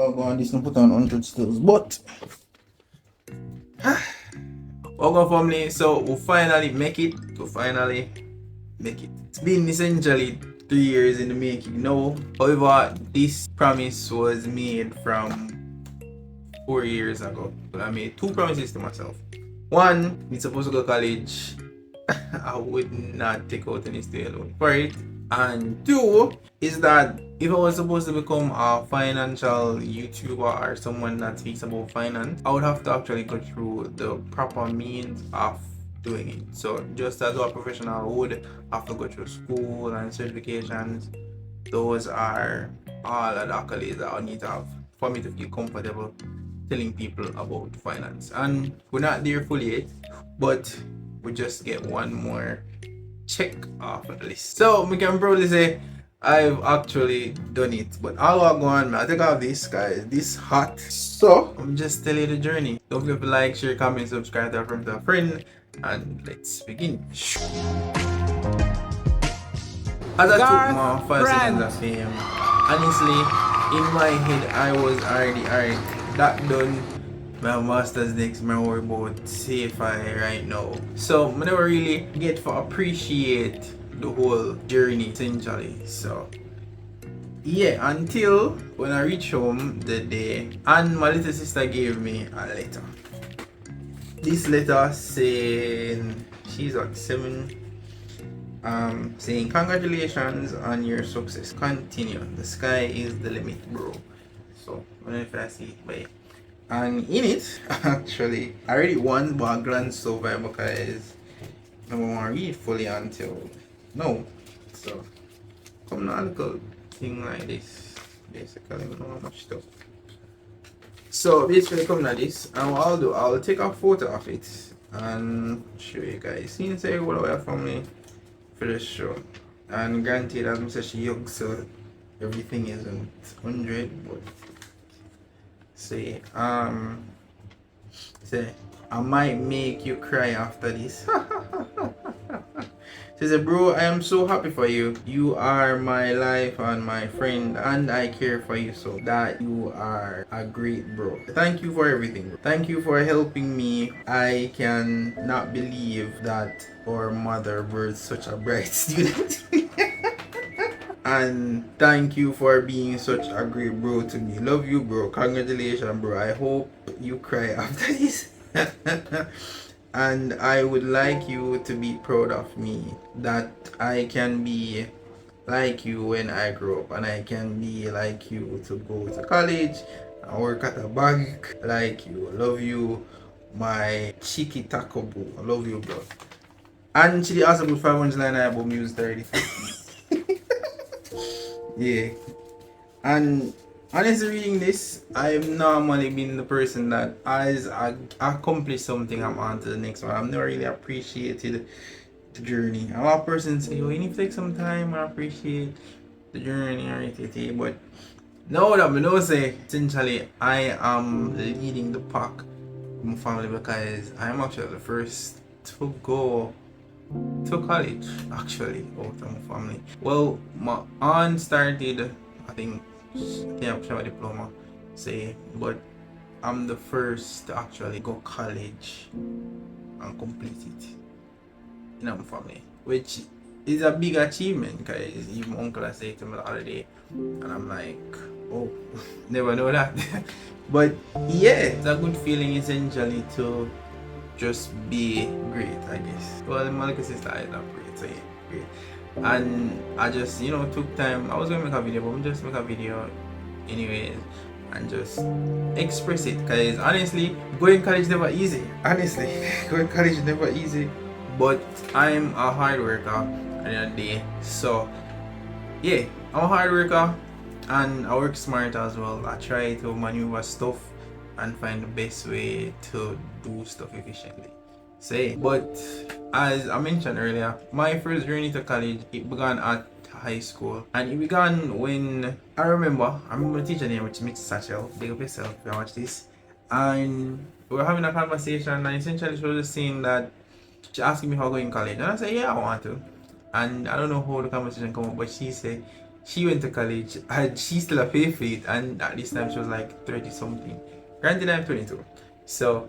I'll go on this and put on 100 stills, but welcome family. So we finally make it. It's been essentially 3 years in the making now. However, this promise was made from 4 years ago. But I made two promises to myself. One, me supposed to go to college. I would not take out any student loan for it. And two is that if I was supposed to become a financial YouTuber or someone that speaks about finance, I would have to actually go through the proper means of doing it. So just as a professional would have to go through school and certifications, those are all the accolades that I need to have for me to feel comfortable telling people about finance. And we're not there fully yet, but we just get one more check off the list. So we can probably say I've actually done it. But I'll go on, I think I have this, guys. This hot. So I'm just telling you the journey. Don't forget to like, share, comment, subscribe to a friend, and let's begin. As I took my 5 seconds of fame, honestly, in my head I was already alright. That done. My master's next, my worry about sci-fi right now. So I never really get to appreciate the whole journey essentially. So yeah, until when I reach home the day and my little sister gave me a letter. This letter saying she's at 7, saying congratulations on your success. Continue. The sky is the limit, bro. So I don't know if I see it, but and in it, actually, I read it once, but I glanced over because I don't want to read it fully until no. So, come on, a little thing like this. Basically, I don't know how much stuff. So, basically, come like this, and what I'll do, I'll take a photo of it and show you guys. Since I go away from me for the show, and granted, as I said, she young, so everything isn't 100, but. Say I might make you cry after this. She said, bro, I am so happy for you. You are my life and my friend, and I care for you so that you are a great bro. Thank you for everything, bro. Thank you for helping me. I can not believe that our mother birthed such a bright student. And thank you for being such a great bro to me. Love you, bro. Congratulations, bro. I hope you cry after this. And I would like you to be proud of me, that I can be like you when I grow up, and I can be like you to go to college and work at a bank like you. Love you, my cheeky taco boo. I love you, bro. And she also put 500 about music already. Yeah, and honestly, reading this, I've normally been the person that as I accomplish something, I'm on to the next one. I've never really appreciated the journey. A lot of persons say, you need to take some time and appreciate the journey or anything. But now that I know, say, essentially, I am leading the pack in my family because I'm actually the first to go to college, actually, out of my family. Well, my aunt started, I think I'm sure diploma, say, but I'm the first to actually go college and complete it in my family, which is a big achievement because even my uncle said to me the other day, and I'm like, oh, never know that. But yeah, it's a good feeling essentially to just be great, I guess. Well, my little sister is not great, so yeah, great. And I just, took time. I was gonna make a video, but I'm just make a video anyways and just express it. Cause honestly, going college never easy. Honestly, going college never easy. But I'm a hard worker at the end of the day. So yeah, I'm a hard worker and I work smart as well. I try to maneuver stuff and find the best way to do stuff efficiently. Say, but as I mentioned earlier, my first journey to college, it began at high school, and it began when I remember a teacher name which is Miss Satchel. Big up yourself if you watch this. And we were having a conversation, and essentially she was just saying that she asked me how I go in college, and I said, yeah, I want to. And I don't know how the conversation come up, but she said, she went to college and she still a pay for it, and at this time she was like 30 something. Granted, I'm 22, so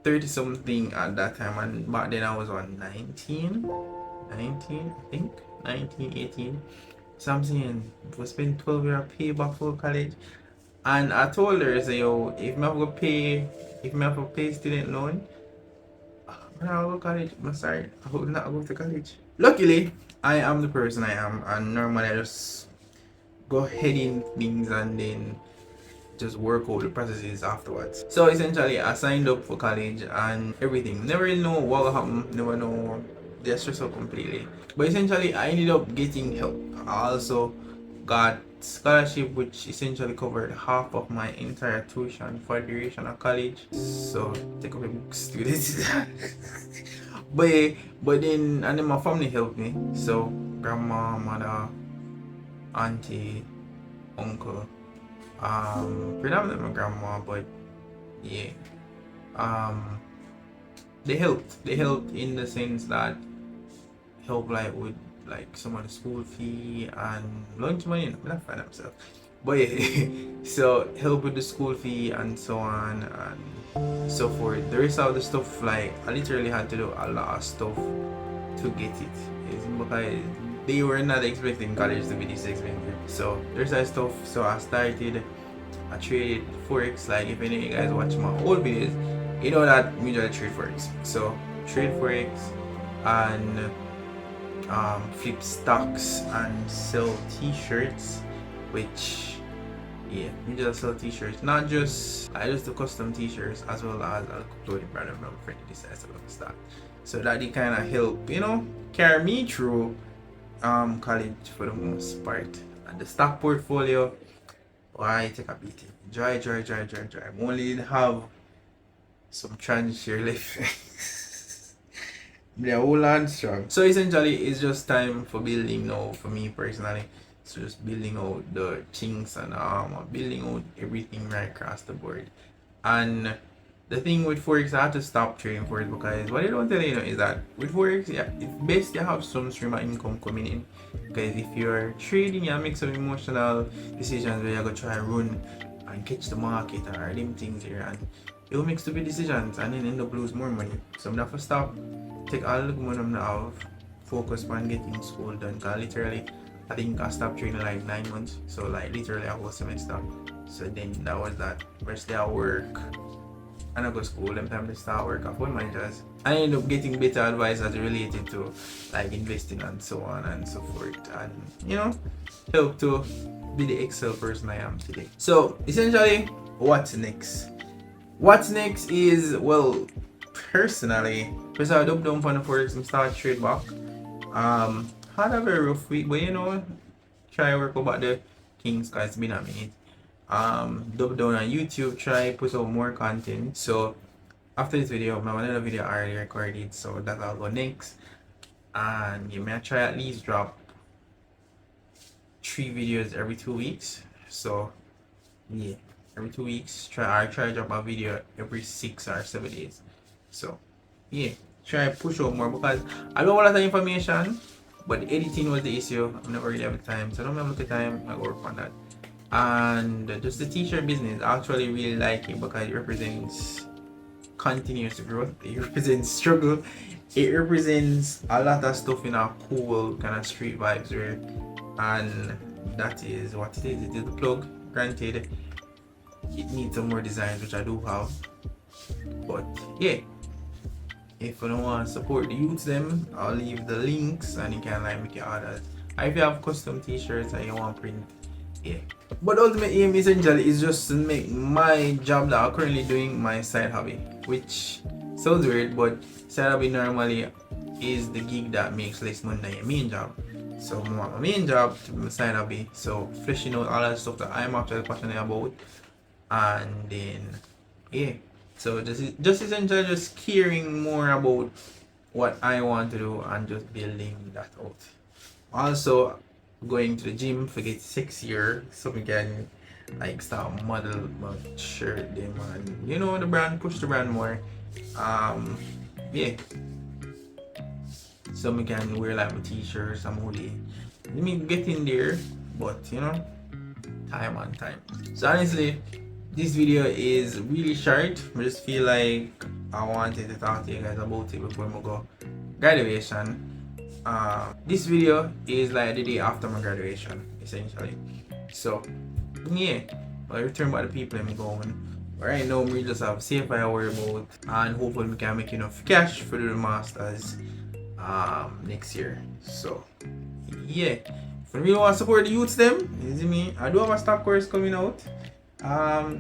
30 something at that time, and back then I was on 19, I think 19, 18. So I'm saying, we spend 12 years pay back for college. And I told her, say, yo, if I have to pay, if I have to pay student loan, when I go to college, I'm sorry, I would not go to college. Luckily, I am the person I am, and normally I just go ahead in things and then just work out the processes afterwards. So essentially, I signed up for college and everything. Never really know what will happen, never know the stress out completely. But essentially, I ended up getting help. I also got scholarship, which essentially covered half of my entire tuition for the duration of college. So take up a books to this. but then and then my family helped me. So grandma, mother, auntie, uncle, predominantly my grandma, but yeah, they helped in the sense that help like with like some of the school fee and lunch money, no, not find themselves, but yeah. So help with the school fee and so on and so forth. The rest of the stuff, like I literally had to do a lot of stuff to get it. It's because they were not expecting college to be this expensive. So there's that stuff. So I traded Forex. Like if any of you guys watch my old videos, you know that me just trade Forex. So trade Forex and flip stocks and sell t-shirts, which yeah, we just sell t-shirts. Not just I just do custom t-shirts as well as a clothing brand of my friend decides to start. So that they kind of help, you know, carry me through college for the most part. And the stock portfolio, why take a beating. Dry. I only have some transition left. They're all on strong. So essentially, it's just time for building now for me personally. So just building out the chinks and building out everything right across the board. And the thing with Forex, I had to stop trading Forex because what they don't tell you is that with Forex, yeah, it's best to have some stream of income coming in. Because if you're trading, you make some emotional decisions where you're going to try and run and catch the market or them things here, and you'll make stupid decisions and then end up lose more money. So I'm going to stop, take all the money I'm now focus on getting school done. Because literally, I think I stopped trading like 9 months. So like literally a whole semester. So then that was that. Rest day I work and I go to school. Them time they start work at phone managers. I end up getting better advice as related to like investing and so on and so forth. And you know, help to be the Excel person I am today. So essentially, what's next? What's next is, well, personally, because I double down on the Forex and start trade back. Had a very rough week, but you know, try work about the things because it's been a minute. Double down on YouTube, try put out more content. So after this video, I have another video I already recorded, so that I'll go next. And you may try at least drop 3 videos every 2 weeks. So yeah, every 2 weeks. I try to drop a video every 6 or 7 days. So yeah, try push out more because I don't want a lot of information, but editing was the issue. I never really have the time, so I don't have the time. I work on that. And just the t-shirt business, I actually really like it because it represents continuous growth, it represents struggle, it represents a lot of stuff in a cool kind of street vibes way, and that is what it is. It is the plug. Granted, it needs some more designs, which I do have, but yeah, if you don't want to support the youths them, I'll leave the links and you can like make your orders. If you have custom t-shirts and you want print, yeah. But ultimate aim essentially is just to make my job that I'm currently doing my side hobby, which sounds weird, but side hobby normally is the gig that makes less money than your main job. So I want my main job to be my side hobby, so fleshing out all that stuff that I'm actually passionate about, and then yeah, so just essentially just caring more about what I want to do and just building that out. Also going to the gym to get sexier so we can like start model my shirt them and you know the brand, push the brand more. Yeah, so we can wear like my t-shirts and hoodie. Let me get in there but you know, time on time. So honestly, this video is really short. I just feel like I wanted to talk to you guys about it before we go graduation. This video is like the day after my graduation, essentially. So yeah, I return by the people I'm going. Right now, we just have safe I worry about, and hopefully we can make enough cash for the masters next year. So yeah, if you really want to support the youths them, you see me, I do have a stock course coming out.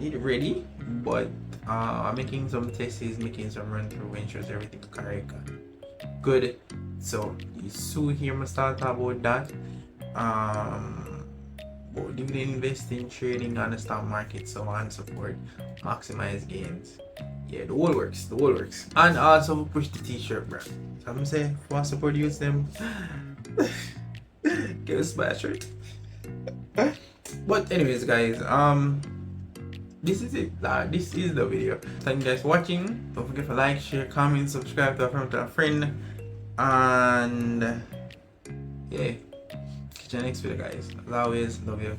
It ready, but I'm making some tests, making some run through ventures, everything correct. Good. So you soon hear me start about that. About dividend investing, trading on the stock market, so on and so forth. Maximize gains. Yeah, the whole works. The whole works. And also push the t-shirt brand. So I'm saying, if you want to support use them, give us a shirt. But anyways guys, this is it. This is the video. Thank you guys for watching. Don't forget to like, share, comment, subscribe to a friend, and yeah, catch you next video guys. As always, love you.